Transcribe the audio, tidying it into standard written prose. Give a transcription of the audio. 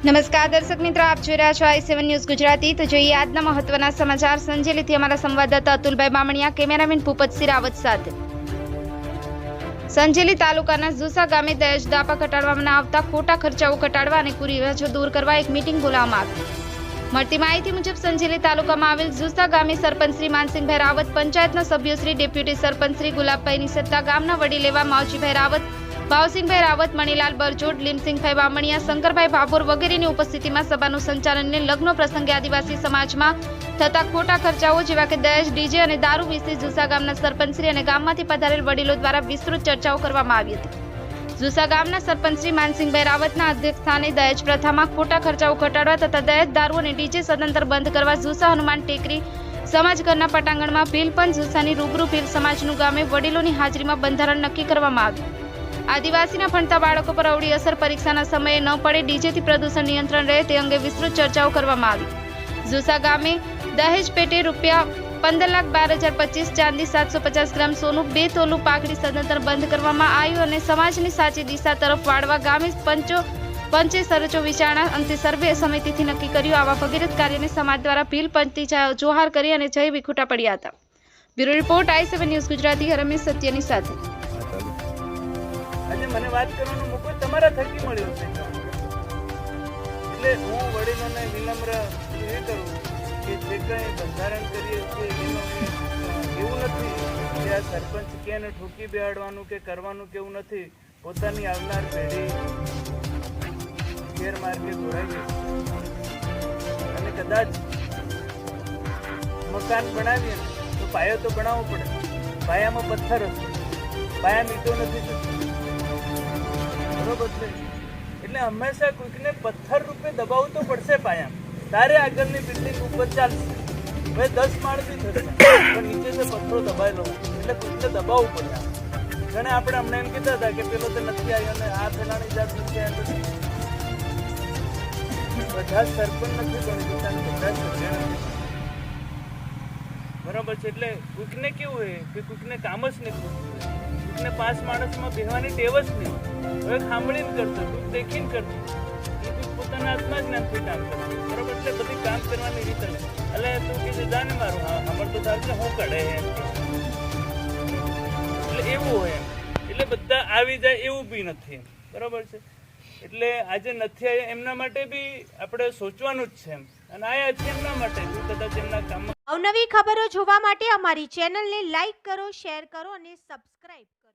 નમસ્કાર દર્શક મિત્રો, આપ જોઈ રહ્યા છો i7 ન્યૂઝ ગુજરાતી। તો જોઈએ આજના મહત્વના સમાચાર। સંજેલીથી અમારા સંવાદદાતા અતુલભાઈ બામણિયા, કેમેરામેન ભૂપતસિંહ રાવત સાથે। સંજેલી તાલુકાના ઝુસા ગામે દહેજ દાપા ઘટાડવામાં આવતા ખોટા ખર્ચાઓ ઘટાડવા અને કુરિવાજો દૂર કરવા એક મીટિંગ બોલાવવામાં આવી। મળતી માહિતી મુજબ સંજેલી તાલુકામાં આવેલ ઝુસા ગામે સરપંચ શ્રી માનસિંહભાઈ રાવત, પંચાયતના સભ્યો શ્રી ડેપ્યુટી સરપંચ શ્રી ગુલાબભાઈ નિસત્તા, ગામના વડીલ એવા માવજીભાઈ રાવત, ભાવસિંહભાઈ રાવત, મણીલાલ બરજોડ, લીમસિંહભાઈ બામણિયા, શંકરભાઈ ભાભોર વગેરેની ઉપસ્થિતિમાં સભાનું સંચાલનને લગ્ન પ્રસંગે આદિવાસી સમાજમાં થતા ખોટા ખર્ચાઓ જેવા કે દહેજ, ડીજે અને દારૂ વિશે ઝુસા ગામના સરપંચશ્રી અને ગામમાંથી પધારેલ વડીલો દ્વારા વિસ્તૃત ચર્ચાઓ કરવામાં આવી હતી। ઝુસા ગામના સરપંચશ્રી માનસિંહભાઈ રાવતના અધ્યક્ષસ્થાને દહેજ પ્રથામાં ખોટા ખર્ચાઓ ઘટાડવા તથા દહેજ, દારૂ અને ડીજે સદંતર બંધ કરવા ઝુસા હનુમાન ટેકરી સમાજઘરના પટાંગણમાં ભીલપંચ ઝુસાની રૂબરૂ ભીલ સમાજનું ગામે વડીલોની હાજરીમાં બંધારણ નક્કી કરવામાં આવ્યું। આદિવાસીના ભણતા બાળકો પર અવળી અસર પરીક્ષાના સમયે ન પડે, ડીજેથી પ્રદૂષણ નિયંત્રણ રહે તે અંગે વિસ્તૃત ચર્ચાઓ કરવામાં આવી। ઝુસા ગામે દહેજ પેટે રૂપિયા 15,12,025, ચાંદી 750 ગ્રામ, સોનું 2 તોલું, પાઘડી સદંતર બંધ કરવામાં આવ્યું અને સમાજની સાચી દિશા તરફ વાળવા ગામે પંચે સરચો વિચારણા અંતે સર્વે સમિતિથી નક્કી કર્યું। આવા ભગીરથ કાર્યને સમાજ દ્વારા ભીલ પંચની જોહાર કરી અને જય વિખૂટા પડ્યા હતા। Bureau report i7 news Gujarati, Ramesh સત્યની સાથે। આજે મને વાત કરવાનો મોકો તમારા થકી મળ્યો છે, એટલે હું વડીલોને વિનમ્ર એ કરું કે જે કંઈ બંધારણ કરીએ છીએ એવું નથી કે આ સરપંચ કે એને ઠોકી બેહાડવાનું કે કરવાનું કે એવું નથી। પોતાની આવનાર પેઢી ગેરમાર્ગે દોરાઈ ગઈ અને કદાચ મકાન બનાવીએ ને તો પાયો તો બનાવવો પડે। પાયામાં પથ્થર હશે, પાયા મીઠો નથી થતો, બરોબર છે? એટલે હંમેશા કોઈકને પથ્થર રૂપે દબાવવું તો પડશે પાયા, તારે આગળની બિલ્ડિંગ ઉપર ચાલશે। હવે 10 માળથી થશે પણ નીચે से પથ્થરો દબાયેલો એટલે કોઈકને દબાવવું પડે। ઘણે આપણે હમણાં એમ કહેતા હતા કે પેલો તો નથી આવ્યો ને આ ફલાણી જાત નથી આવ્યો, બધા સરપંચ નથી બની જતા, બધા સભ્ય નથી, બરોબર છે? એટલે કોઈકને કેવું હોય કે કોઈકને કામ જ નથી, કોઈકને 5 માણસમાં બેહવાની ટેવ જ નહીં। હવે સાંભળીને કરતો, કોઈ દેખીને કરતો, એ કોઈ પોતાના હાથમાં જ જ્ઞાનથી કામ કરતો, બરોબર? એટલે બધી કામ કરવાની રીત અલગ। એટલે તું કીધું જાને મારું હા સાંભળતો ચાલશે, હું કઢે એમ, એટલે એવું હોય એમ। એટલે બધા આવી જાય એવું બી નથી, બરોબર છે? એટલે આજે નથી આવ્યા એમના માટે બી આપણે સોચવાનું જ છે એમ, અને આયા છે એમના માટે કદાચ એમના કામમાં। અવનવી ખબરો જોવા માટે અમારી ચેનલને લાઈક કરો, શેર કરો અને સબસ્ક્રાઇબ કરો।